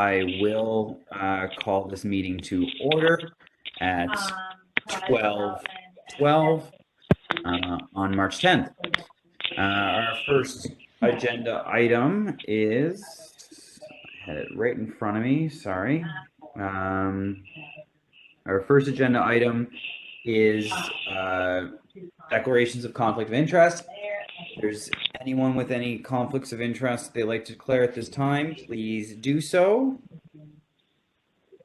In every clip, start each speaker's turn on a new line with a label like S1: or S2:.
S1: I will call this meeting to order at 12:12 on March 10th. Our first agenda item is, I had it right in front of me, sorry. Our first agenda item is declarations of conflict of interest. If there's anyone with any conflicts of interest they'd like to declare at this time, please do so.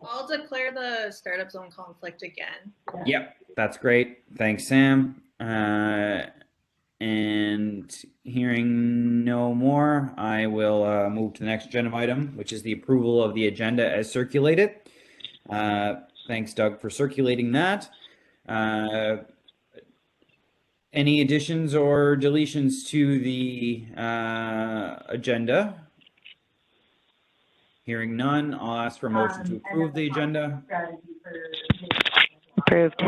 S2: I'll declare the startup zone conflict again.
S1: Yep, that's great. Thanks, Sam. And hearing no more, I will move to the next agenda item, which is the approval of the agenda as circulated. Thanks, Doug, for circulating that. Any additions or deletions to the agenda? Hearing none, I'll ask for a motion to approve the agenda.
S3: Approved.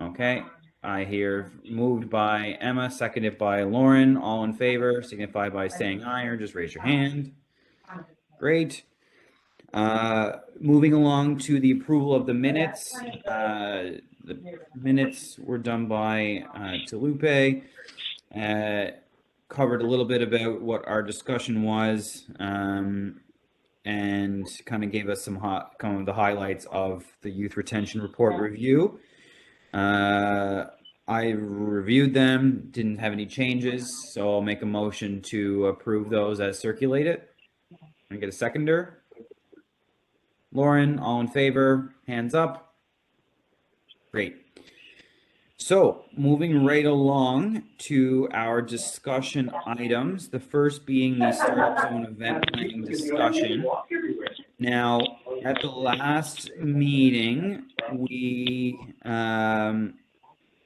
S1: Okay, I hear moved by Emma, seconded by Lauren. All in favor, signify by saying aye or just raise your hand. Great. Moving along to the approval of the minutes. The minutes were done by Talupe. Covered a little bit about what our discussion was, and kind of gave us some kind of the highlights of the youth retention report review. I reviewed them, didn't have any changes, so I'll make a motion to approve those as circulated. Can I get a seconder? Lauren, all in favor, hands up. Great. So moving right along to our discussion items, the first being the startup zone event planning discussion. Now, at the last meeting, we kind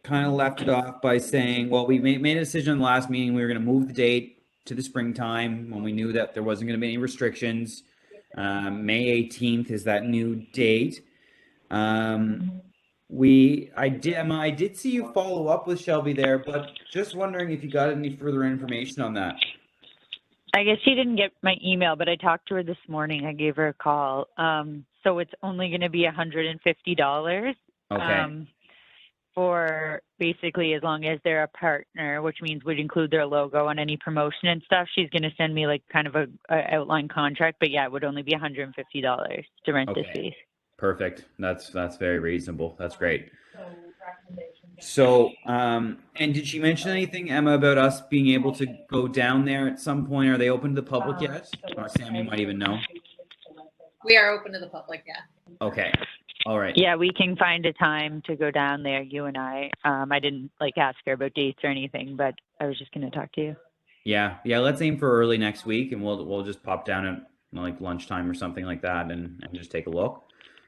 S1: of left it off by saying, well, we made a decision in the last meeting, we were going to move the date to the springtime when we knew that there wasn't going to be any restrictions. May 18th is that new date. I did see you follow up with Shelby there, but just wondering if you got any further information on that.
S3: I guess she didn't get my email, but I talked to her this morning. I gave her a call. So it's only going to be $150.
S1: Okay.
S3: For basically as long as they're a partner, which means we'd include their logo on any promotion and stuff. She's going to send me like kind of a outline contract, but yeah, it would only be $150 to rent this space.
S1: Perfect. That's very reasonable. That's great. So, and did she mention anything, Emma, about us being able to go down there at some point? Are they open to the public yet? Or Sam, you might even know.
S2: We are open to the public, yeah.
S1: Okay. All right.
S3: Yeah, we can find a time to go down there, you and I. I didn't ask her about dates or anything, but I was just going to talk to you.
S1: Yeah. Let's aim for early next week, and we'll just pop down at like lunchtime or something like that, and just take a look.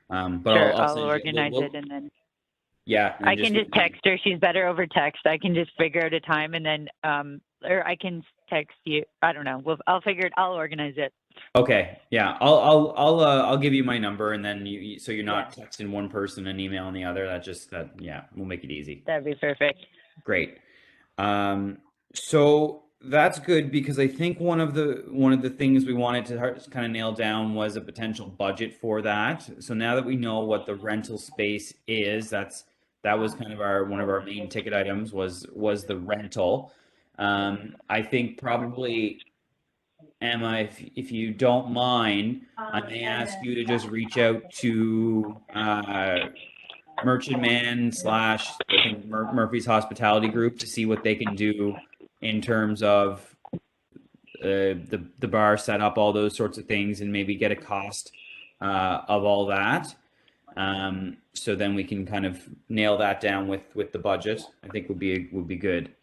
S1: But
S3: sure,
S1: I'll
S3: organize it, and then.
S1: Yeah.
S3: I can just text her. She's better over text. I can just figure out a time, and then or I can text you. I don't know. I'll figure it. I'll organize it.
S1: Okay. Yeah. I'll give you my number, and then so you're not texting one person and emailing the other. Yeah, we'll make it easy.
S3: That'd be perfect.
S1: Great. So that's good because I think one of the things we wanted to kind of nail down was a potential budget for that. So now that we know what the rental space is, that was kind of one of our main ticket items was the rental. I think probably, Emma, if you don't mind, I may ask you to just reach out to Merchant Man / I think Murphy's Hospitality Group to see what they can do in terms of the bar setup, all those sorts of things, and maybe get a cost of all that. So then we can kind of nail that down with the budget. I think would be good.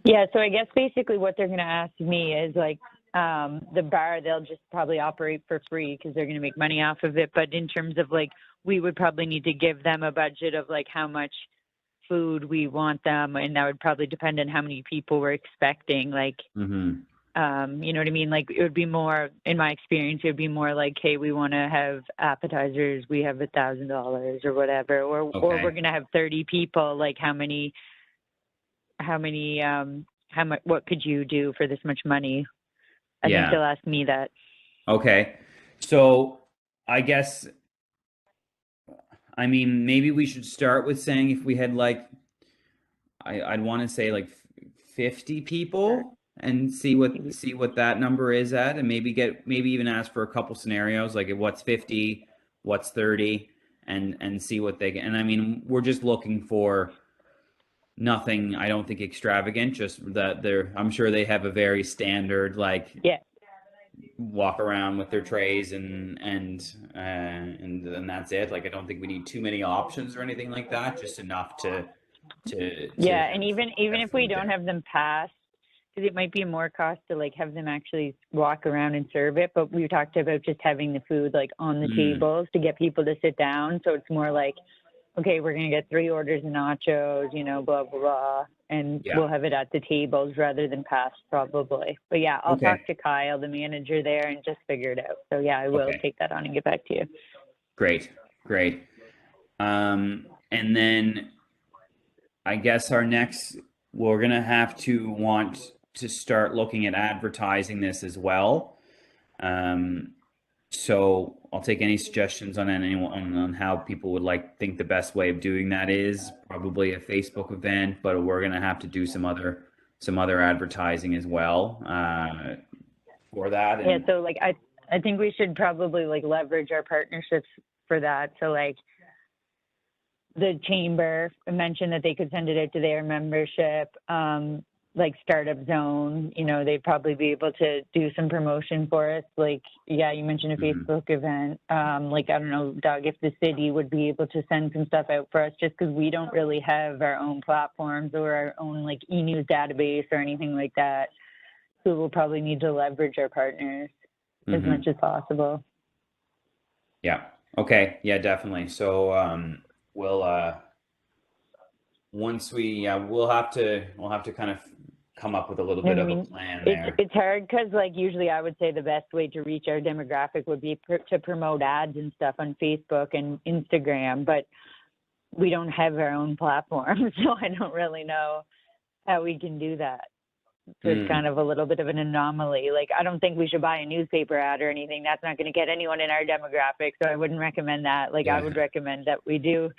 S3: Yeah, so I guess basically what they're going to ask me is like the bar, they'll just probably operate for free because they're going to make money off of it. But in terms of like, we would probably need to give them a budget of like how much food we want them, and that would probably depend on how many people we're expecting. Like, you know what I mean? Like, it would be more, in my experience, it would be more like, hey, we want to have appetizers, we have $1,000 or whatever, or we're going to have 30 people. Like, what could you do for this much money? I think they'll ask me that.
S1: Okay. So I guess, I mean, maybe we should start with saying if we had like, I'd want to say like 50 people and see what that number is at, and maybe even ask for a couple scenarios like what's 50, what's 30, and see what they get. And I mean, we're just looking for nothing, I don't think extravagant, just that I'm sure they have a very standard like
S3: Yeah.
S1: walk around with their trays and that's it. Like I don't think we need too many options or anything like that, just enough to
S3: Yeah, and even
S1: have
S3: if we
S1: food
S3: don't
S1: there.
S3: have them passed, because it might be more cost to like have them actually walk around and serve it. But we talked about just having the food like on the tables to get people to sit down. So it's more like, okay, we're gonna get 3 orders of nachos, you know, blah blah blah, and
S1: Yeah.
S3: we'll have it at the tables rather than passed probably. But yeah, I'll
S1: Okay.
S3: talk to Kyle, the manager there, and just figure it out. So yeah, I will
S1: Okay.
S3: take that on and get back to you.
S1: Great. And then I guess we're gonna have to want to start looking at advertising this as well. So I'll take any suggestions on anyone on how people would think the best way of doing that is probably a Facebook event, but we're gonna have to do some other advertising as well for that.
S3: Yeah,
S1: And
S3: so like I think we should probably like leverage our partnerships for that. So like the chamber mentioned that they could send it out to their membership, like Startup Zone, you know, they'd probably be able to do some promotion for us. Like, yeah, you mentioned a
S1: Mhm.
S3: Facebook event. Like, I don't know, Doug, if the city would be able to send some stuff out for us, just because we don't really have our own platforms or our own like e-news database or anything like that. So we'll probably need to leverage our partners as
S1: Mhm.
S3: much as possible.
S1: Yeah. Okay. Yeah, definitely. So we'll we'll have to kind of come up with a little
S3: You
S1: bit
S3: know
S1: of
S3: what I
S1: a
S3: mean?
S1: plan there.
S3: It's hard because, like, usually I would say the best way to reach our demographic would be to promote ads and stuff on Facebook and Instagram, but we don't have our own platform, so I don't really know how we can do that. So it's kind of a little bit of an anomaly. Like, I don't think we should buy a newspaper ad or anything. That's not going to get anyone in our demographic, so I wouldn't recommend that. Like, I
S1: Yeah.
S3: would recommend that we do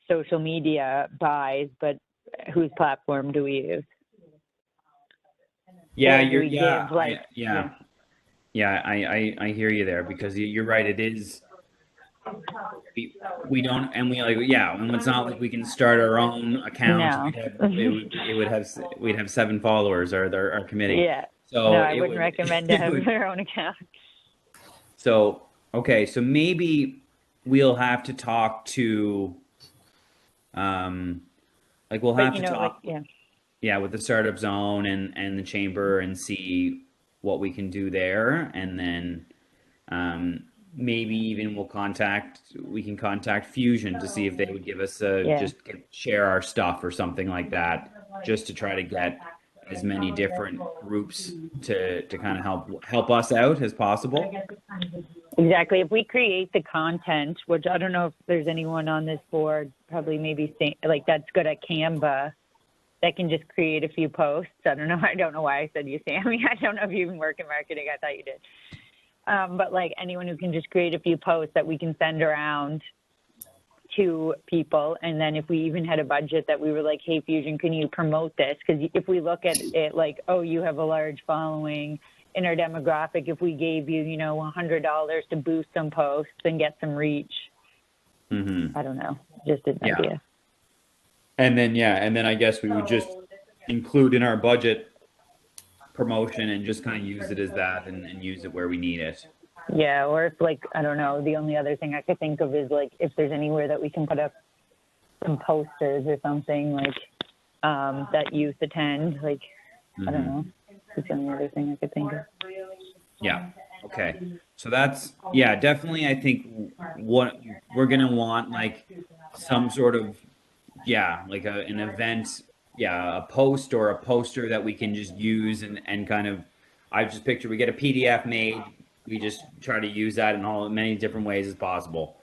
S3: social media buys, but whose platform do we use?
S1: Yeah,
S3: Or do
S1: you're
S3: we
S1: yeah,
S3: give, like,
S1: I hear you there because you're right. It is we don't and we like yeah, and it's not like we can start our own account.
S3: no.
S1: We'd have 7 followers our committee.
S3: Yeah. No,
S1: So
S3: I
S1: it
S3: wouldn't
S1: would
S3: recommend to
S1: it
S3: have
S1: would
S3: their own account.
S1: so okay, so maybe we'll have to talk to we'll
S3: But
S1: have
S3: you
S1: to
S3: know, like,
S1: talk
S3: yeah.
S1: yeah, with the startup zone and the chamber and see what we can do there, and then maybe even we can contact Fusion to see if they would give us
S3: Yeah.
S1: share our stuff or something like that, just to try to get as many different groups to kind of help us out as possible.
S3: Exactly. If we create the content, which I don't know if there's anyone on this board, probably maybe like that's good at Canva, that can just create a few posts. I don't know. I don't know why I said you, Sammy. I don't know if you even work in marketing. I thought you did. But like anyone who can just create a few posts that we can send around to people. And then if we even had a budget that we were like, hey, Fusion, can you promote this? Because if we look at it like, oh, you have a large following in our demographic, if we gave you, you know, $100 to boost some posts and get some reach,
S1: Mm-hmm.
S3: I don't know, just an
S1: Yeah.
S3: idea.
S1: And then I guess we would just include in our budget promotion and just kind of use it as that and use it where we need it.
S3: Yeah, or if like, I don't know, the only other thing I could think of is like if there's anywhere that we can put up some posters or something like that youth attend, like, I don't know. That's the only other thing I could think of.
S1: Yeah. Okay. So definitely I think what we're gonna want like some sort of like an event, a post or a poster that we can just use and kind of I've just pictured we get a PDF made, we just try to use that in many different ways as possible.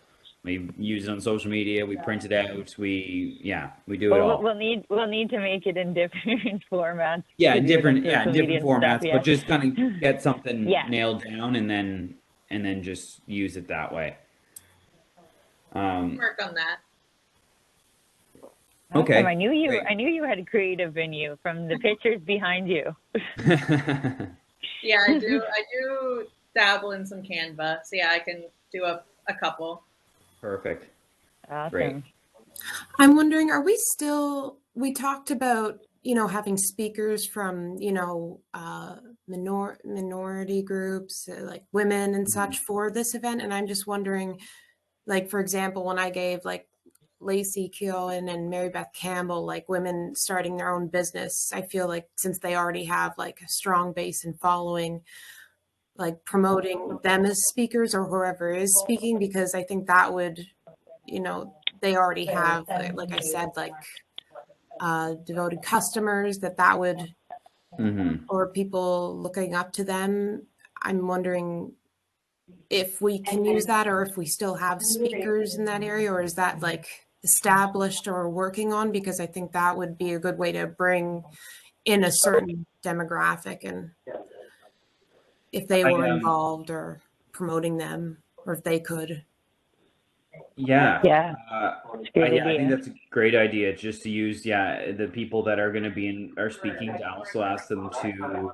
S1: We use it on social media, we print it out, we do it
S3: Well,
S1: all.
S3: we'll need to make it in different formats.
S1: Yeah,
S3: to
S1: in
S3: do it on
S1: different
S3: social
S1: in
S3: media
S1: different
S3: and stuff,
S1: formats,
S3: yeah.
S1: but just kind of get something
S3: Yeah.
S1: nailed down and and then just use it that way.
S2: Work on that.
S1: Okay,
S3: Awesome. I knew you.
S1: great.
S3: I knew you had a creative in you from the pictures behind you.
S2: Yeah, I do dabble in some Canva. So yeah, I can do a couple.
S1: Perfect.
S3: Awesome.
S1: Great.
S4: I'm wondering, we talked about, having speakers from, minority groups, like women and such for this event. And I'm just wondering, like, for example, when I gave like Lacey Keown and Mary Beth Campbell, like women starting their own business, I feel like since they already have like a strong base and following, like promoting them as speakers or whoever is speaking, because I think that would, they already have, like I said, like devoted customers that would, or people looking up to them. I'm wondering if we can use that, or if we still have speakers in that area, or is that like established or working on? Because I think that would be a good way to bring in a certain demographic, and if they were involved or promoting them, or if they could.
S1: Yeah.
S3: Yeah.
S1: I
S3: Great
S1: think
S3: idea.
S1: that's a great idea, just to use, the people that are going to be are speaking, to also ask them to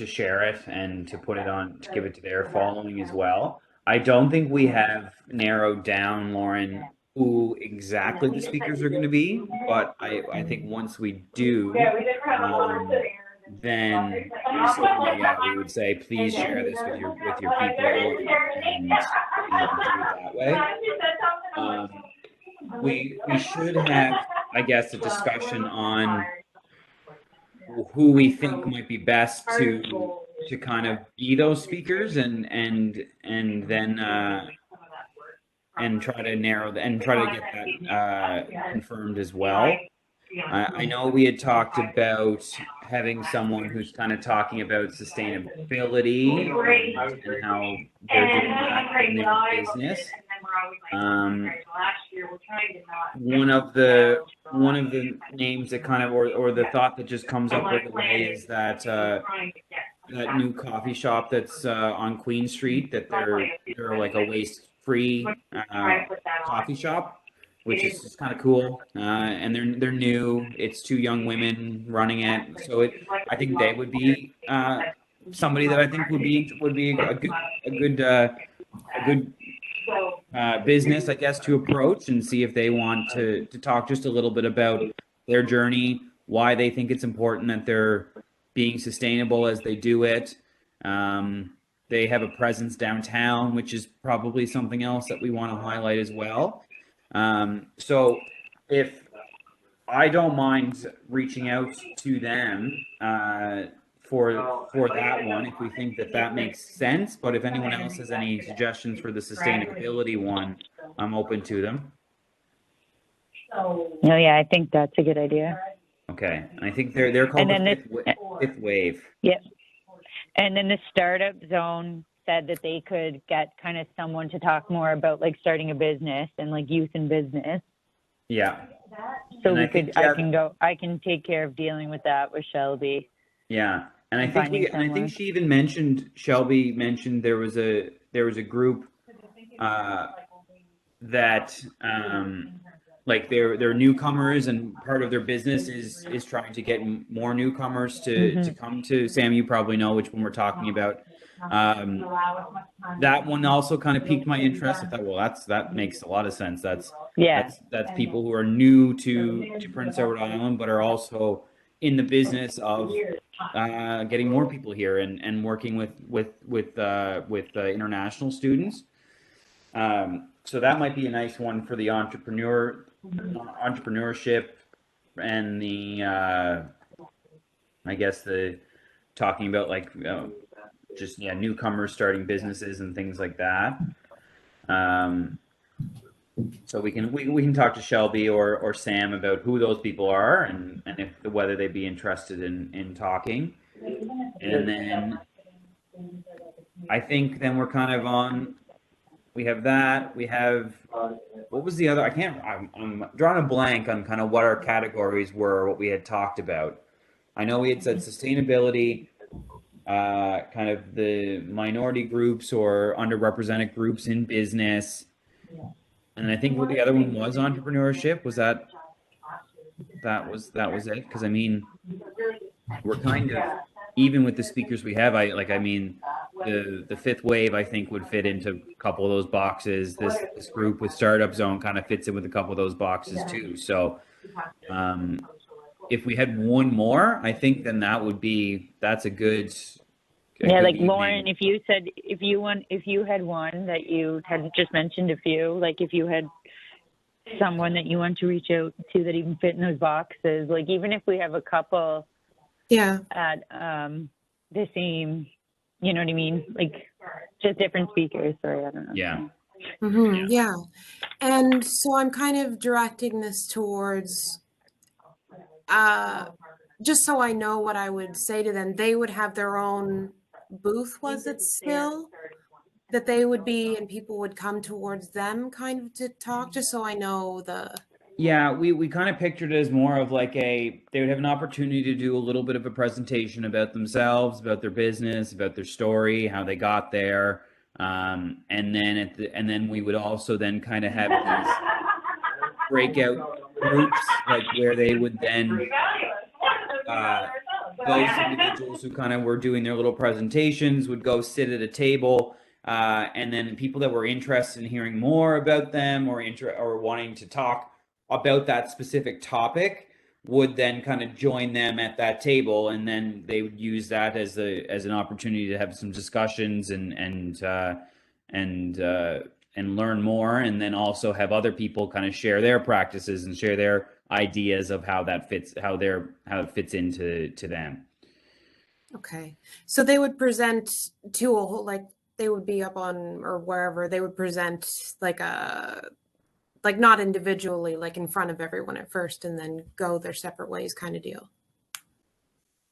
S1: share it and to put it on, to give it to their following as well. I don't think we have narrowed down, Lauren, who exactly the speakers are going to be, but I think once we do, then certainly, we would say, please share this with your people, and do it that way. We should have, I guess, a discussion on who we think might be best to kind of be those speakers, and then and try to narrow and try to get that confirmed as well. I know we had talked about having someone who's kind of talking about sustainability and how they're doing that in their business. One of the names that kind of, or the thought that just comes up right away is that that new coffee shop that's on Queen Street, that they're like a waste-free coffee shop, which is just kind of cool. And they're new. It's two young women running it, so I think they would be somebody that I think would be a good business, I guess, to approach and see if they want to talk just a little bit about their journey, why they think it's important that they're being sustainable as they do it. They have a presence downtown, which is probably something else that we want to highlight as well. So if I don't mind reaching out to them for that one, if we think that makes sense, but if anyone else has any suggestions for the sustainability one, I'm open to them.
S3: Oh yeah, I think that's a good idea.
S1: Okay, and I think they're called the fifth wave.
S3: Yep. And then the startup zone said that they could get kind of someone to talk more about like starting a business and like youth in business.
S1: Yeah.
S3: So I can take care of dealing with that with Shelby.
S1: Yeah. And I think she even mentioned, Shelby mentioned there was a group that like they're newcomers, and part of their business is trying to get more newcomers to come to Sam. You probably know which one we're talking about. That one also kind of piqued my interest. I thought, well, that makes a lot of sense. That's people who are new to Prince Edward Island, but are also in the business of getting more people here and working with international students. So that might be a nice one for the entrepreneurship and the I guess the talking about like just newcomers starting businesses and things like that. So we can talk to Shelby or Sam about who those people are and whether they'd be interested in talking. And then I think then we're kind of on. We have that. We have, what was the other? I'm drawing a blank on kind of what our categories were, what we had talked about. I know we had said sustainability. kind of the minority groups or underrepresented groups in business. And I think what the other one was entrepreneurship. Was that was it? Because I mean, we're kind of even with the speakers we have. I mean, the fifth wave I think would fit into a couple of those boxes. This group with Startup Zone kind of fits in with a couple of those boxes too. So if we had one more, I think then that's a good.
S3: Yeah,
S1: good
S3: like
S1: evening.
S3: Lauren, if you had one that you had just mentioned a few, like if you had someone that you want to reach out to that even fit in those boxes, like even if we have a couple
S4: Yeah.
S3: at the same, you know what I mean? Like just different speakers. Sorry, I don't know.
S1: Yeah.
S4: Yeah. And so I'm kind of directing this towards, just so I know what I would say to them, they would have their own booth, was it still? That they would be and people would come towards them kind of to talk, just so I know the.
S1: Yeah, we kind of pictured it as more of like they would have an opportunity to do a little bit of a presentation about themselves, about their business, about their story, how they got there. And then we would also then kind of have these breakout groups, like where they would then those individuals who kind of were doing their little presentations would go sit at a table, and then people that were interested in hearing more about them or wanting to talk about that specific topic would then kind of join them at that table, and then they would use that as an opportunity to have some discussions and learn more, and then also have other people kind of share their practices and share their ideas of how it fits into them.
S4: Okay. So they would present to a whole, like they would be up on or wherever they would present like not individually, like in front of everyone at first and then go their separate ways kind of deal.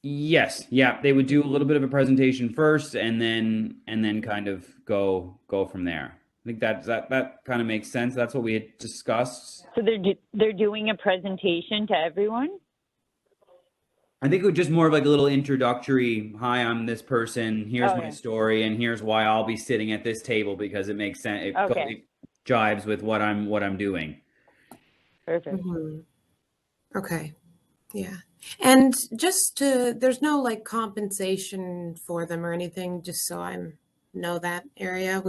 S1: Yes, yeah, they would do a little bit of a presentation first, and then kind of go from there. I think that kind of makes sense. That's what we had discussed.
S3: So they're doing a presentation to everyone?
S1: I think it was just more of like a little introductory. Hi, I'm this person. Here's my
S3: Okay.
S1: story, and here's why I'll be sitting at this table because it makes sense.
S3: Okay.
S1: It jives with what I'm doing.
S3: Perfect.
S4: Mhm. Okay. Yeah. And there's no like compensation for them or anything, just so I know that area.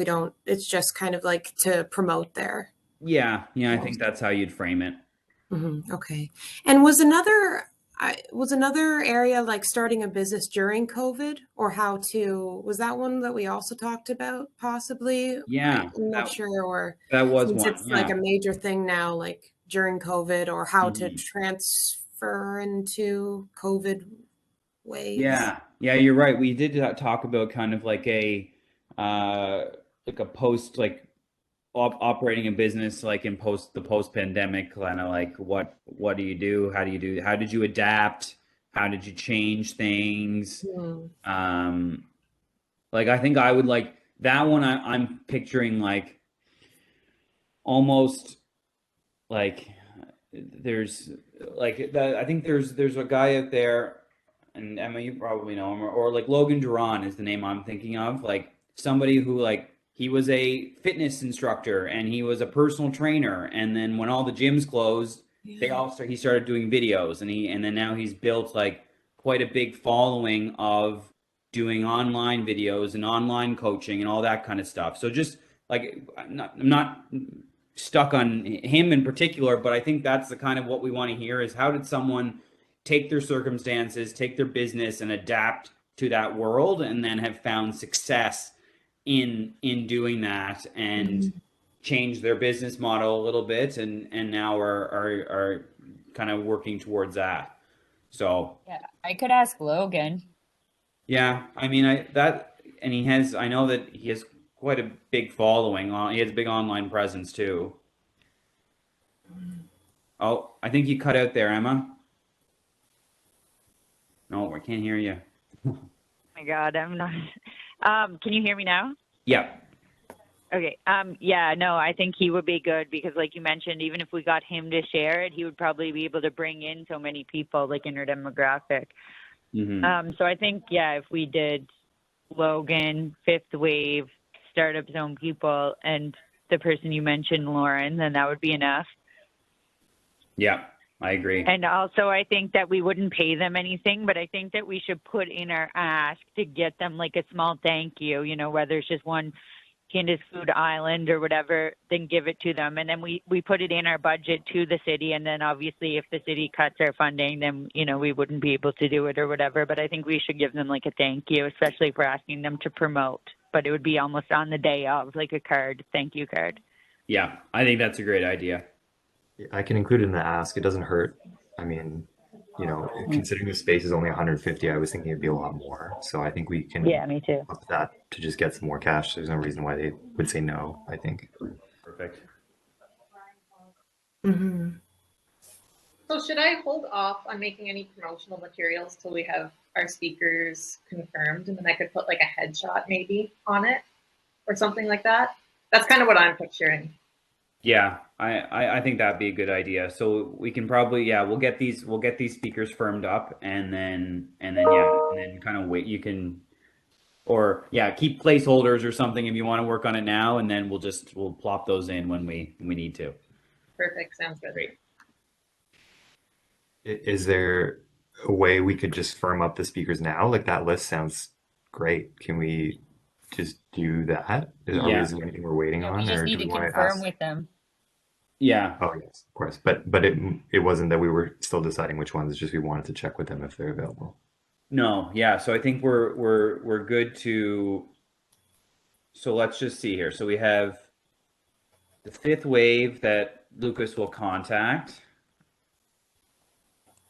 S4: It's just kind of like to promote their.
S1: Yeah, I think that's how you'd frame it.
S4: Okay. And was another area like starting a business during COVID, or was that one that we also talked about possibly?
S1: Yeah,
S4: I'm not sure, or
S1: that was
S4: since
S1: one.
S4: it's
S1: Yeah.
S4: like a major thing now, like during COVID, or how to
S1: Mhm.
S4: transfer into COVID ways.
S1: Yeah, you're right. We did talk about kind of like a post operating a business like in the post pandemic kind of like what do you do? How did you adapt? How did you change things? Like I think I would like that one. I'm picturing like almost like there's like that. I think there's a guy out there, and Emma, you probably know him, or like Logan Duran is the name I'm thinking of. Like somebody who like he was a fitness instructor and he was a personal trainer, and then when all the gyms closed, he started doing videos, and then now he's built like quite a big following of doing online videos and online coaching and all that kind of stuff. So just like I'm not stuck on him in particular, but I think that's the kind of what we want to hear is how did someone take their circumstances, take their business and adapt to that world, and then have found success in doing that and change their business model a little bit, and now are kind of working towards that. So
S5: Yeah, I could ask Logan.
S1: yeah, I mean I know that he has quite a big following. He has a big online presence too. Oh, I think you cut out there, Emma. No, I can't hear you.
S3: Oh my God, I'm not. Can you hear me now?
S1: Yeah.
S3: Okay. Yeah, no, I think he would be good because like you mentioned, even if we got him to share it, he would probably be able to bring in so many people like in our demographic. So I think, yeah, if we did Logan, Fifth Wave, Startup Zone people, and the person you mentioned, Lauren, then that would be enough.
S1: Yeah, I agree.
S3: And also, I think that we wouldn't pay them anything, but I think that we should put in our ask to get them like a small thank you, you know, whether it's just one Candace Food Island or whatever, then give it to them. And then we put it in our budget to the city. And then obviously if the city cuts our funding, then, you know, we wouldn't be able to do it or whatever. But I think we should give them like a thank you, especially for asking them to promote. But it would be almost on the day of, like a card, thank you card.
S1: Yeah, I think that's a great idea.
S6: I can include it in the ask. It doesn't hurt. I mean, you know, considering the space is only 150, I was thinking it'd be a lot more. So I think we can
S3: Yeah, me too.
S6: up that to just get some more cash. There's no reason why they would say no, I think.
S1: Perfect.
S4: Mm-hmm.
S2: So should I hold off on making any promotional materials till we have our speakers confirmed, and then I could put like a headshot maybe on it or something like that? That's kind of what I'm picturing.
S1: Yeah, I think that'd be a good idea. So we can probably, yeah, we'll get these speakers firmed up, and then kind of wait. You can, or yeah, keep placeholders or something if you want to work on it now, and then we'll plop those in when we need to.
S2: Perfect. Sounds good.
S1: Great.
S6: Is there a way we could just firm up the speakers now? Like that list sounds great. Can we just do that?
S1: Yeah.
S6: Is there anything we're waiting
S5: We
S6: on,
S5: just
S6: or
S5: need
S6: do
S5: to
S6: we want to
S5: confirm
S6: ask?
S5: with them.
S1: Yeah,
S6: Oh yes, of course. But it wasn't that we were still deciding which ones. It's just we wanted to check with them if they're available.
S1: no, yeah. So I think we're good to. So let's just see here. So we have the Fifth Wave that Lucas will contact.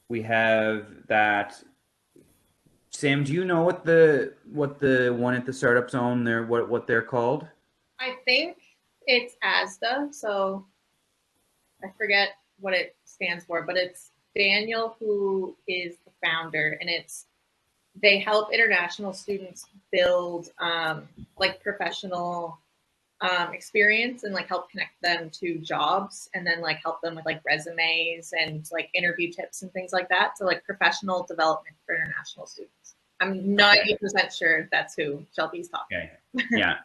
S1: We have that. Sam, do you know what the one at the Startup Zone there what they're called?
S2: I think it's ASDA, so I forget what it stands for, but it's Daniel who is the founder, and they help international students build like professional experience and like help connect them to jobs, and then like help them with like resumes and like interview tips and things like that. So like professional development for international students. I'm 90% sure that's who Shelby's talking.
S1: Okay. Yeah.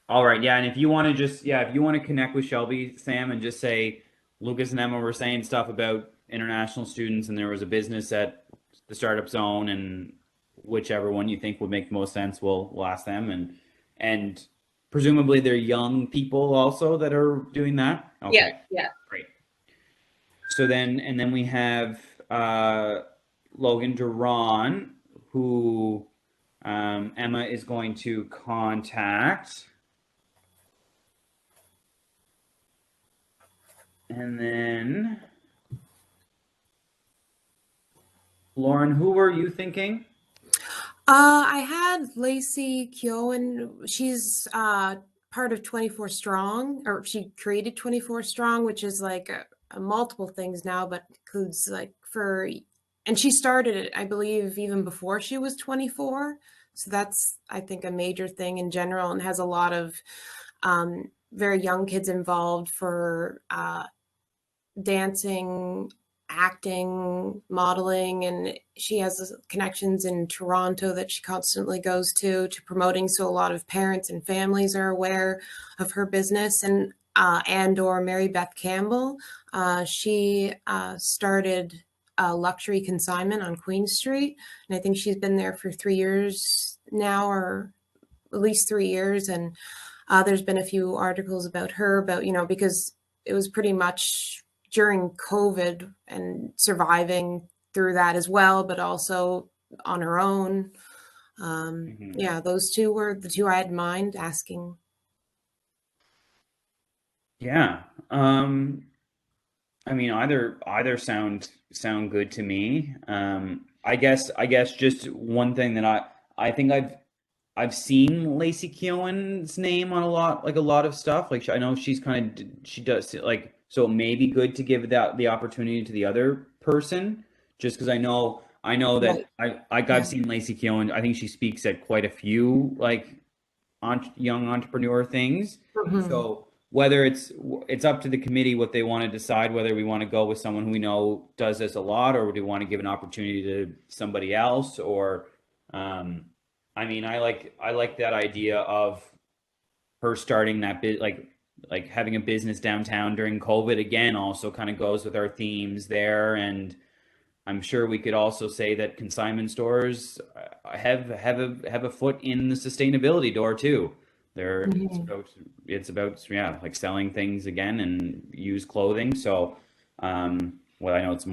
S1: All right. Yeah. And if you want to connect with Shelby, Sam, and just say Lucas and Emma were saying stuff about international students, and there was a business at the Startup Zone, and whichever one you think would make the most sense, we'll ask them. And presumably they're young people also that are doing that. Okay.
S2: Yeah.
S1: Great. So then we have Logan Duran, who Emma is going to contact. And then Lauren, who were you thinking?
S4: I had Lacey Keown. She's part of 24 Strong, or she created 24 Strong, which is like a multiple things now, but includes like and she started it, I believe, even before she was 24. So that's, I think, a major thing in general, and has a lot of very young kids involved for dancing, acting, modeling, and she has connections in Toronto that she constantly goes to promoting. So a lot of parents and families are aware of her business. And or Mary Beth Campbell, she started Luxury Consignment on Queen Street, and I think she's been there for 3 years now, or at least 3 years. And there's been a few articles about her, because it was pretty much during COVID and surviving through that as well, but also on her own. Yeah, those two were the two I had in mind asking.
S1: Yeah. I mean, either sound good to me. I guess just one thing that I think I've seen Lacey Keown's name on a lot of stuff. Like I know she does like, so it may be good to give the opportunity to the other person, just because I know that I've seen Lacey Keown. I think she speaks at quite a few like young entrepreneur things.
S4: Mhm.
S1: So whether it's up to the committee what they want to decide, whether we want to go with someone who we know does this a lot, or do we want to give an opportunity to somebody else, or I mean, I like that idea of her starting that bit, like having a business downtown during COVID again also kind of goes with our themes there. And I'm sure we could also say that consignment stores have a foot in the sustainability door too. They're it's about yeah, like selling things again and used clothing. So well, I know it's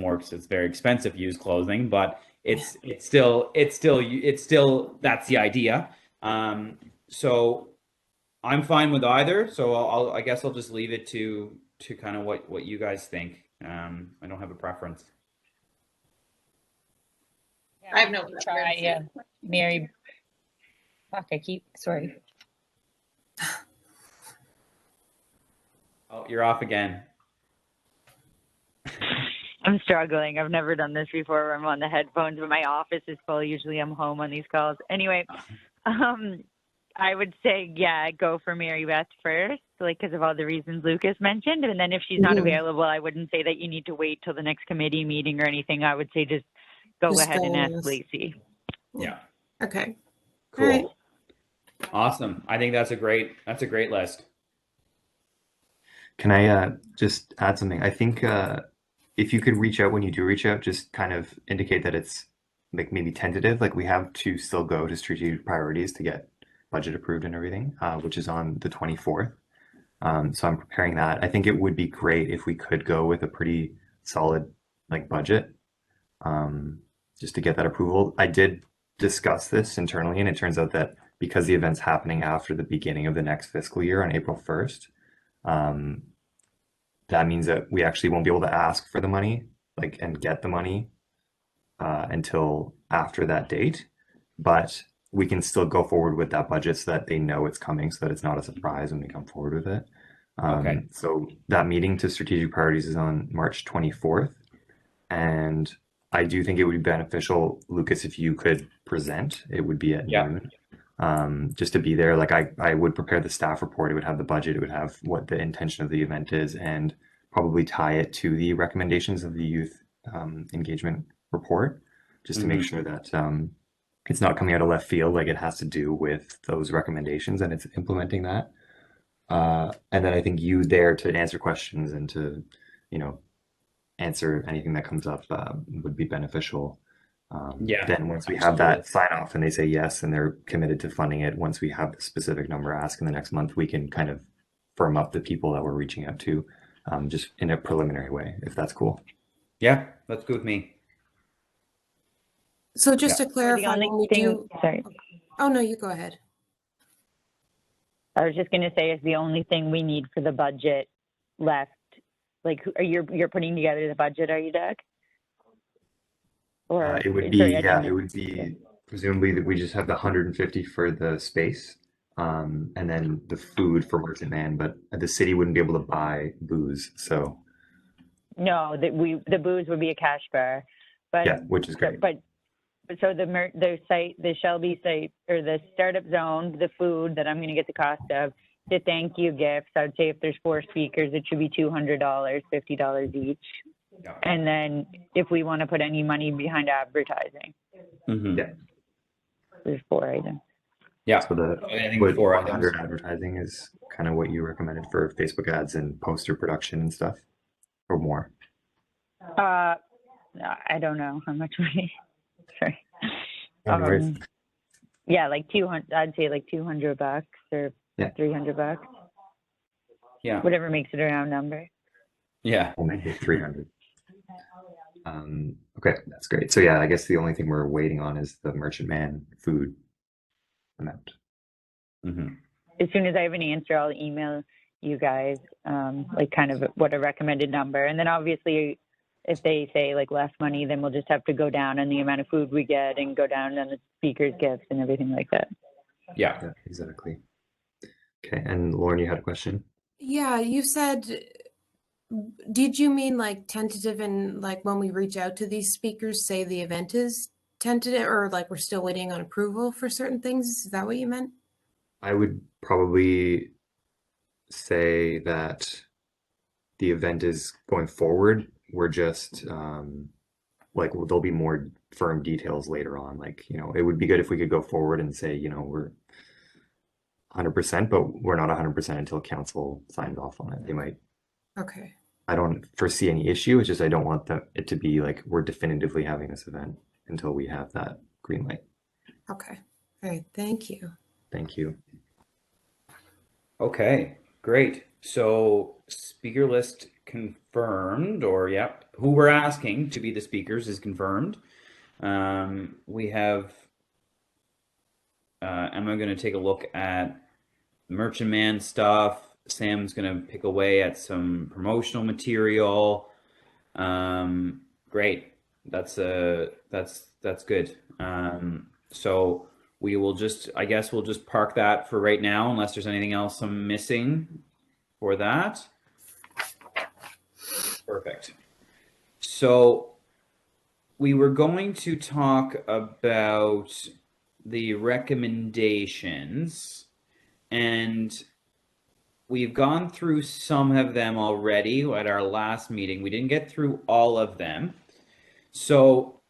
S1: very expensive used clothing, but it's still that's the idea. So I'm fine with either. So I guess I'll just leave it to kind of what you guys think. I don't have a preference.
S2: I have no
S5: Try,
S2: preference.
S5: Mary. Fuck, sorry.
S1: Oh, you're off again.
S3: I'm struggling. I've never done this before where I'm on the headphones, but my office is full. Usually I'm home on these calls. Anyway, I would say, yeah, go for Mary Beth first, like because of all the reasons Lucas mentioned. And then if she's not available, I wouldn't say that you need to wait till the next committee meeting or anything. I would say just go
S4: Just
S3: ahead and
S4: go
S3: ask
S4: with-
S3: Lacey.
S1: Yeah.
S4: Okay.
S1: Cool.
S4: Alright.
S1: Awesome. I think that's a great list.
S6: Can I just add something? I think if you could reach out when you do reach out, just kind of indicate that it's like maybe tentative. Like we have to still go to strategic priorities to get budget approved and everything, which is on the 24th. So I'm preparing that. I think it would be great if we could go with a pretty solid like budget, just to get that approval. I did discuss this internally, and it turns out that because the event's happening after the beginning of the next fiscal year on April 1st, that means that we actually won't be able to ask for the money, like, and get the money until after that date. But we can still go forward with that budget so that they know it's coming, so that it's not a surprise when we come forward with it.
S1: Okay.
S6: So that meeting to strategic priorities is on March 24th. And I do think it would be beneficial, Lucas, if you could present. It would be at noon. Just to be there. Like I would prepare the staff report. It would have the budget. It would have what the intention of the event is, and probably tie it to the recommendations of the youth engagement report, just to make sure that it's not coming out of left field. Like it has to do with those recommendations and it's implementing that. And then I think you there to answer questions and to, answer anything that comes up would be beneficial.
S1: Yeah,
S6: Then once we have that sign off and they say yes and they're committed to funding it, once we have the specific number asked in the next month, we can kind of firm up the people that we're reaching out to, just in a preliminary way, if that's cool.
S1: Yeah, that's good with me.
S4: So just to
S3: The
S4: clarify,
S3: only
S4: when we
S3: thing,
S4: do,
S3: sorry,
S4: oh no, you go ahead.
S3: I was just going to say is the only thing we need for the budget left. Like, you're putting together the budget, are you, Doug? Or
S6: It would be,
S3: sorry, I
S6: yeah,
S3: didn't-
S6: it would be presumably that we just have the 150 for the space, and then the food for Merchant Man, but the city wouldn't be able to buy booze. So
S3: No, the booze would be a cash bar, but
S6: yeah, which is great.
S3: But so the site, the Shelby site, or the startup zone, the food that I'm going to get the cost of, the thank you gifts. I would say if there's 4 speakers, it should be $200, $50 each.
S1: Yeah.
S3: And then if we want to put any money behind advertising,
S6: Yeah.
S3: there's 4 items.
S1: Yeah.
S6: So the
S1: I think
S6: what
S1: 4
S6: 100
S1: items.
S6: advertising is kind of what you recommended for Facebook ads and poster production and stuff, or more.
S3: I don't know how much money. Sorry.
S6: No worries.
S3: Yeah, like 200. I'd say like $200 or
S6: Yeah.
S3: $300,
S1: Yeah.
S3: whatever makes it a round number.
S1: Yeah.
S6: We'll make it 300. Okay, that's great. So yeah, I guess the only thing we're waiting on is the Merchant Man food amount.
S1: Mm-hmm.
S3: As soon as I have an answer, I'll email you guys, like kind of what a recommended number. And then obviously if they say like less money, then we'll just have to go down on the amount of food we get and go down on the speakers' gifts and everything like that.
S1: Yeah.
S6: Yeah, exactly. Okay, and Lauren, you had a question?
S4: Yeah, you said, did you mean like tentative and like when we reach out to these speakers, say the event is tentative or like we're still waiting on approval for certain things? Is that what you meant?
S6: I would probably say that the event is going forward. We're just like there'll be more firm details later on. Like, you know, it would be good if we could go forward and say, you know, we're 100%, but we're not 100% until council signs off on it. They might.
S4: Okay.
S6: I don't foresee any issue. It's just I don't want it to be like we're definitively having this event until we have that green light.
S4: Okay. All right. Thank you.
S6: Thank you.
S1: Okay, great. So speaker list confirmed, or yep, who we're asking to be the speakers is confirmed. We have Emma going to take a look at Merchant Man stuff. Sam's going to pick away at some promotional material. Great. That's good. So we will just, I guess we'll just park that for right now, unless there's anything else I'm missing for that. Perfect. So we were going to talk about the recommendations, and we've gone through some of them already at our last meeting. We didn't get through all of them. So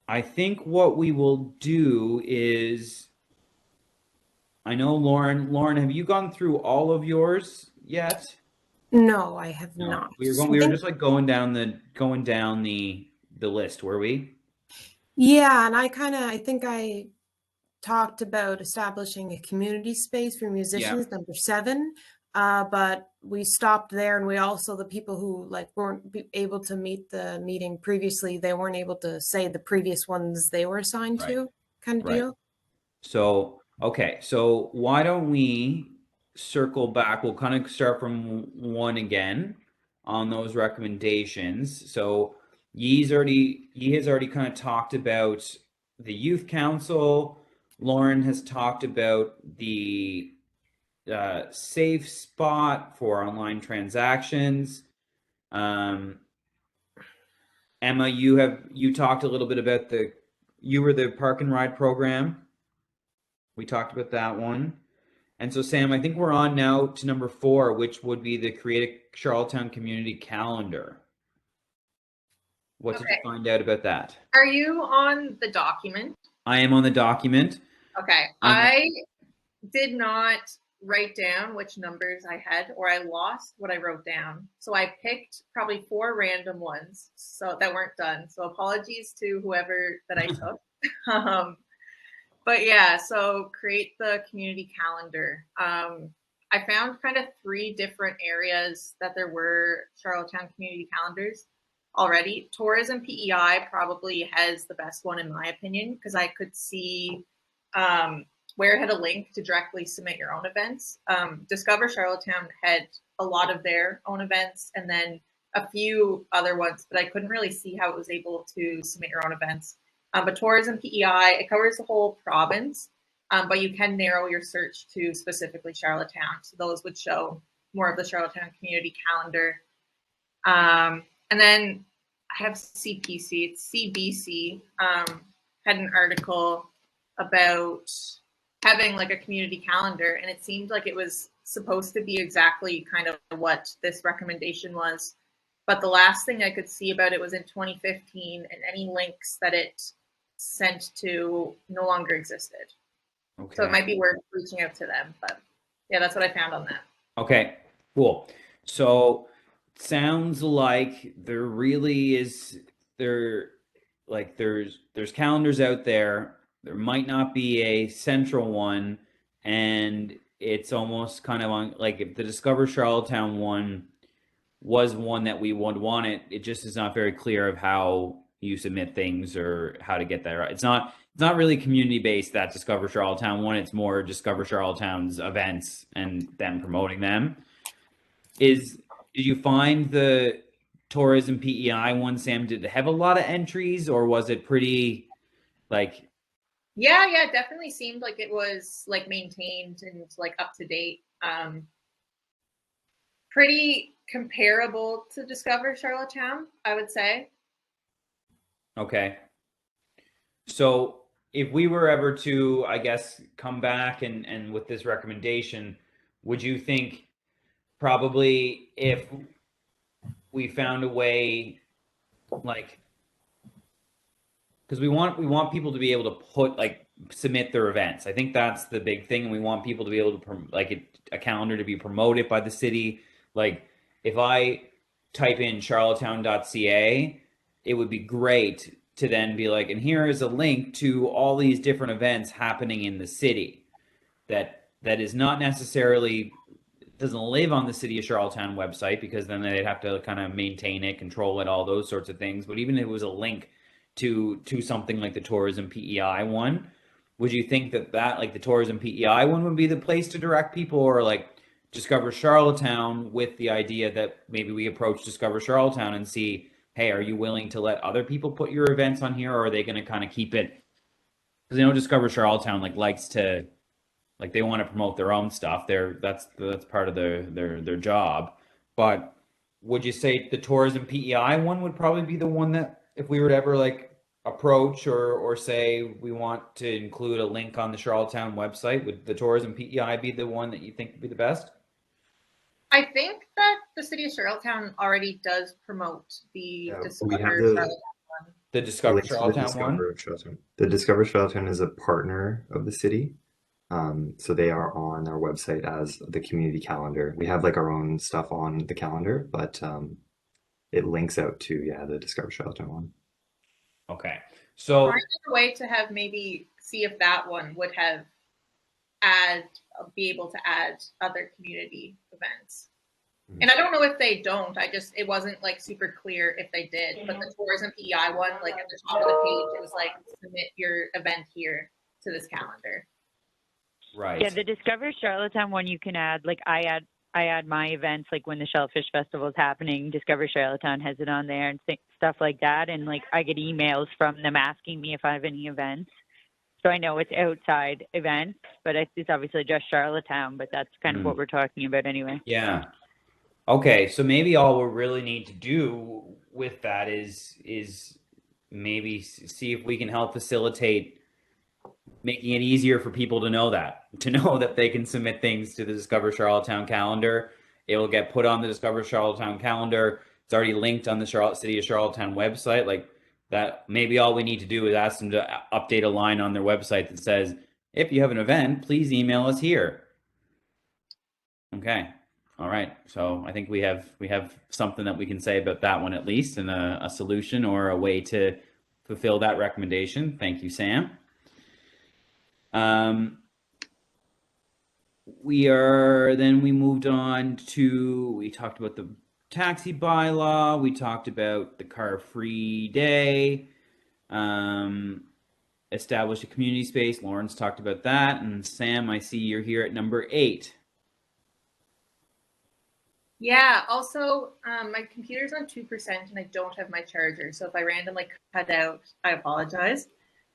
S1: I think what we will do is, I know Lauren, have you gone through all of yours yet?
S4: No, I have
S1: No.
S4: not.
S1: We were just like going down the list, were we?
S4: Yeah, and I think I talked about establishing a community space for musicians, number 7. But we stopped there, and we also, the people who like weren't able to meet the meeting previously, they weren't able to say the previous ones they were assigned
S1: Right.
S4: to, kind of
S1: Right.
S4: deal.
S1: So, okay, so why don't we circle back? We'll kind of start from 1 again on those recommendations. So Yi has already kind of talked about the youth council. Lauren has talked about the safe spot for online transactions. Emma, you talked a little bit about you were the park and ride program. We talked about that one. And so, Sam, I think we're on now to number 4, which would be the Create a Charlottetown Community Calendar. What did you find out about that?
S2: Are you on the document?
S1: I am on the document.
S2: Okay. I did not write down which numbers I had, or I lost what I wrote down. So I picked probably 4 random ones so that weren't done. So apologies to whoever that I took. But yeah, so create the community calendar. I found kind of 3 different areas that there were Charlottetown community calendars already. Tourism PEI probably has the best one in my opinion, because I could see where it had a link to directly submit your own events. Discover Charlottetown had a lot of their own events, and then a few other ones, but I couldn't really see how it was able to submit your own events. But Tourism PEI, it covers the whole province, but you can narrow your search to specifically Charlottetown. So those would show more of the Charlottetown community calendar. And then I have CPC, it's CBC, had an article about having like a community calendar, and it seemed like it was supposed to be exactly kind of what this recommendation was. But the last thing I could see about it was in 2015, and any links that it sent to no longer existed.
S1: Okay.
S2: So it might be worth reaching out to them. But yeah, that's what I found on that.
S1: Okay, cool. So sounds like there really is there's calendars out there. There might not be a central one, and it's almost kind of on, like, if the Discover Charlottetown one was one that we would want, it just is not very clear of how you submit things or how to get there. It's not really community based, that Discover Charlottetown one. It's more Discover Charlottetown's events and them promoting them. Did you find the Tourism PEI one, Sam, did it have a lot of entries, or was it pretty like?
S2: Yeah, it definitely seemed like it was like maintained and like up to date. Pretty comparable to Discover Charlottetown, I would say.
S1: Okay. So if we were ever to, I guess, come back and with this recommendation, would you think probably if we found a way, like, because we want people to be able to put like submit their events. I think that's the big thing, and we want people to be able to a calendar to be promoted by the city. Like if I type in charlottetown.ca, it would be great to then be like, and here is a link to all these different events happening in the city that is not necessarily doesn't live on the City of Charlottetown website, because then they'd have to kind of maintain it, control it, all those sorts of things. But even if it was a link to something like the tourism PEI one, would you think that like the tourism PEI one would be the place to direct people, or like Discover Charlottetown, with the idea that maybe we approach Discover Charlottetown and see, hey, are you willing to let other people put your events on here, or are they going to kind of keep it? Because Discover Charlottetown likes to, like, they want to promote their own stuff. That's part of their job. But would you say the tourism PEI one would probably be the one that, if we were to ever like approach or say we want to include a link on the Charlottetown website, would the tourism PEI be the one that you think would be the best?
S2: I think that the City of Charlottetown already does promote the
S6: Yeah, we have
S2: Discover
S6: the-
S2: Charlottetown one.
S1: The Discover
S6: Links to the
S1: Charlottetown one?
S6: Discover Charlottetown. The Discover Charlottetown is a partner of the city. So they are on our website as the community calendar. We have like our own stuff on the calendar, but it links out to the Discover Charlottetown one.
S1: Okay. So
S2: Find a way to have maybe see if that one would have be able to add other community events. And I don't know if they don't. It wasn't like super clear if they did. But the tourism PEI one, like at the top of the page, it was like submit your event here to this calendar.
S1: right.
S3: Yeah, the Discover Charlottetown one you can add. Like I add my events, like when the Shellfish Festival is happening. Discover Charlottetown has it on there and stuff like that. And like I get emails from them asking me if I have any events. So I know it's outside events, but it's obviously just Charlottetown. But that's kind of what we're talking about anyway.
S1: Yeah. Okay, so maybe all we really need to do with that is maybe see if we can help facilitate making it easier for people to know that they can submit things to the Discover Charlottetown calendar. It will get put on the Discover Charlottetown calendar. It's already linked on the City of Charlottetown website. Like that, maybe all we need to do is ask them to update a line on their website that says, if you have an event, please email us here. Okay. All right. So I think we have something that we can say about that one at least, and a solution or a way to fulfill that recommendation. Thank you, Sam. We moved on to, we talked about the taxi bylaw. We talked about the car-free day. Establish a community space. Lauren's talked about that. And Sam, I see you're here at number 8.
S2: Yeah, also, my computer's on 2% and I don't have my charger. So if I randomly cut out, I apologize.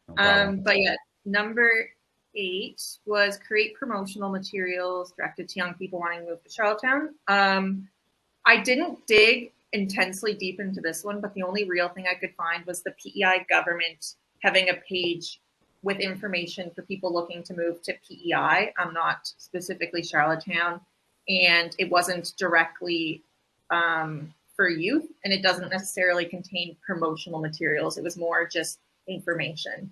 S1: No problem.
S2: But yeah, number 8 was create promotional materials directed to young people wanting to move to Charlottetown. I didn't dig intensely deep into this one, but the only real thing I could find was the PEI government having a page with information for people looking to move to PEI. I'm not specifically Charlottetown. And it wasn't directly for youth, and it doesn't necessarily contain promotional materials. It was more just information.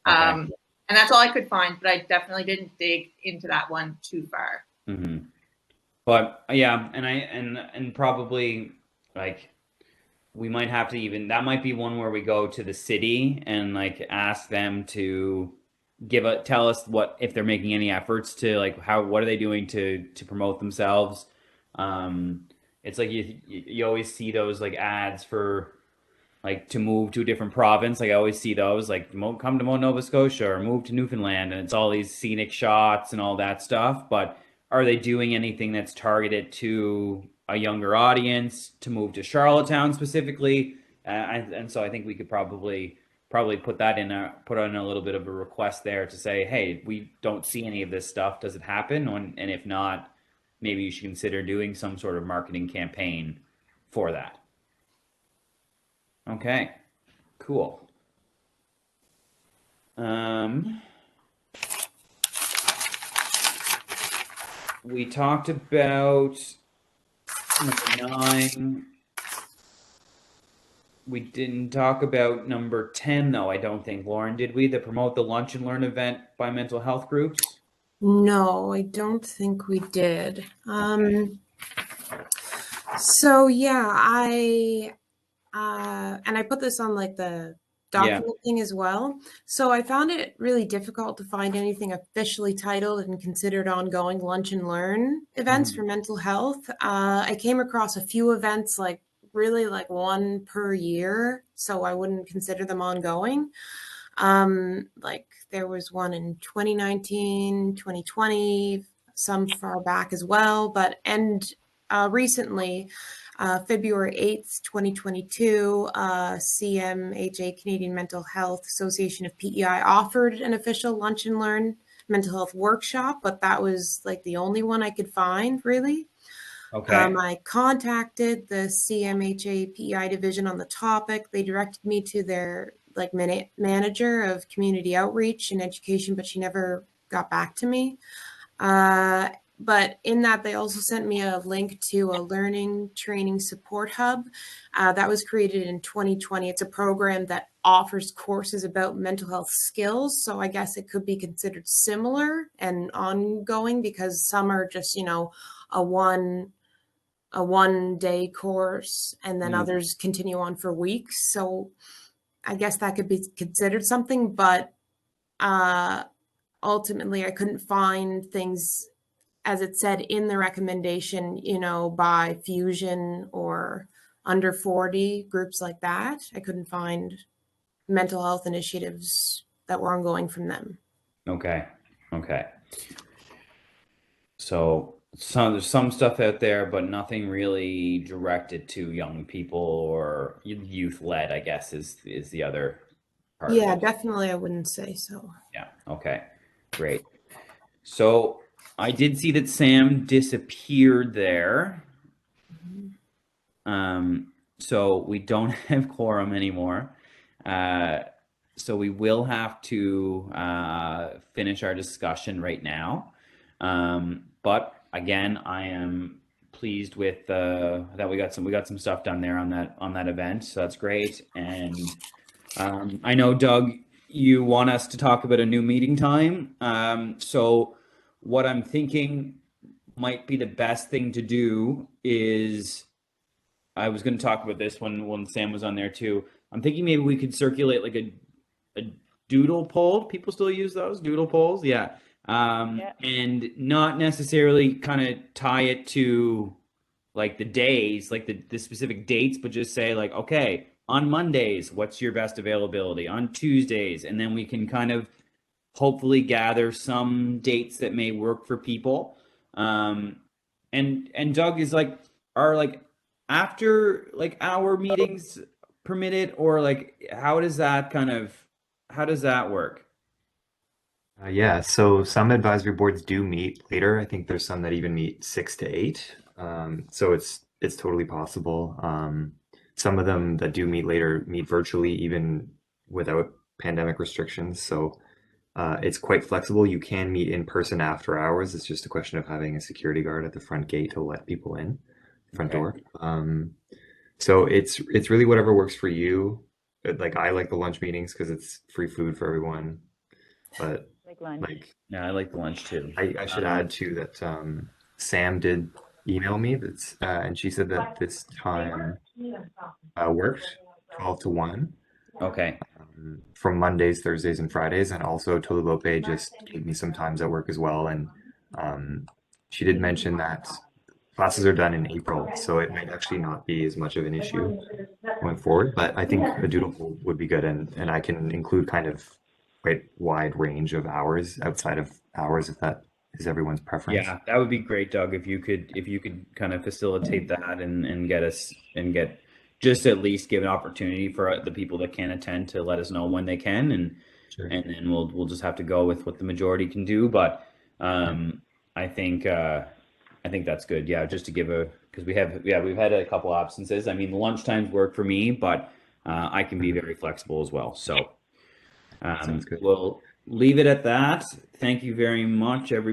S1: Okay.
S2: And that's all I could find, but I definitely didn't dig into that one too far.
S1: Mm-hmm. But yeah, and probably like we might have to even, that might be one where we go to the city and like ask them to tell us what, if they're making any efforts to like what are they doing to promote themselves. It's like you always see those like ads for like to move to a different province. Like I always see those like come to Nova Scotia or move to Newfoundland, and it's all these scenic shots and all that stuff. But are they doing anything that's targeted to a younger audience to move to Charlottetown specifically? And so I think we could probably put that put on a little bit of a request there to say, hey, we don't see any of this stuff. Does it happen? And if not, maybe you should consider doing some sort of marketing campaign for that. Okay, cool. We talked about Number 9. We didn't talk about number 10 though, I don't think, Lauren, did we? The promote the lunch and learn event by mental health groups?
S4: No, I don't think we did. So yeah, and I put this on like the document thing as well. So I found it really difficult to find anything officially titled and considered ongoing lunch and learn events for mental health. I came across a few events, like really like one per year, so I wouldn't consider them ongoing. Like there was one in 2019, 2020, some far back as well, recently, February 8th, 2022, CMHA, Canadian Mental Health Association of PEI, offered an official lunch and learn mental health workshop, but that was like the only one I could find, really.
S1: Okay.
S4: I contacted the CMHA PEI division on the topic. They directed me to their like manager of community outreach and education, but she never got back to me. But in that, they also sent me a link to a learning training support hub that was created in 2020. It's a program that offers courses about mental health skills. So I guess it could be considered similar and ongoing, because some are just, a one day course, and then others continue on for weeks. So I guess that could be considered something, but ultimately I couldn't find things as it said in the recommendation, by Fusion or Under 40 groups like that. I couldn't find mental health initiatives that were ongoing from them.
S1: Okay. So there's some stuff out there, but nothing really directed to young people or youth led, I guess, is the other part.
S4: Yeah,
S1: of it.
S4: definitely I wouldn't say so.
S1: Yeah. Okay. Great. So I did see that Sam disappeared there. So we don't have quorum anymore. So we will have to finish our discussion right now. But again, I am pleased with that we got some stuff done there on that event. So that's great. And I know, Doug, you want us to talk about a new meeting time. So what I'm thinking might be the best thing to do is, I was going to talk about this when Sam was on there too. I'm thinking maybe we could circulate like a doodle poll. People still use those doodle polls, yeah. And not necessarily kind of tie it to like the days, like the specific dates, but just say like, okay, on Mondays, what's your best availability? On Tuesdays, and then we can kind of hopefully gather some dates that may work for people. And Doug, is like, are like after like hour meetings permitted, or like how does that work?
S6: Yeah, so some advisory boards do meet later. I think there's some that even meet 6 to 8. So it's totally possible. Some of them that do meet later meet virtually, even without pandemic restrictions. So it's quite flexible. You can meet in person after hours. It's just a question of having a security guard at the front gate to let people in, front door. So it's really whatever works for you. Like I like the lunch meetings because it's free food for everyone. But
S3: Lunch.
S1: Yeah, I like the lunch too.
S6: I should add too that Sam did email me and she said that this time worked 12 to 1.
S1: Okay.
S6: From Mondays, Thursdays, and Fridays, and also Tolu Lope just gave me some times at work as well. And she did mention that classes are done in April, so it might actually not be as much of an issue going forward. But I think a doodle poll would be good, and I can include kind of quite wide range of hours outside of hours if that is everyone's preference.
S1: Yeah, that would be great, Doug, if you could kind of facilitate that and get just at least give an opportunity for the people that can attend to let us know when they can, and
S6: Sure.
S1: and then we'll just have to go with what the majority can do. But I think that's good. Yeah, just to give because we've had a couple absences. I mean, the lunchtimes work for me, but I can be very flexible as well. So
S6: Sounds good.
S1: we'll leave it at that. Thank you very much, everyone.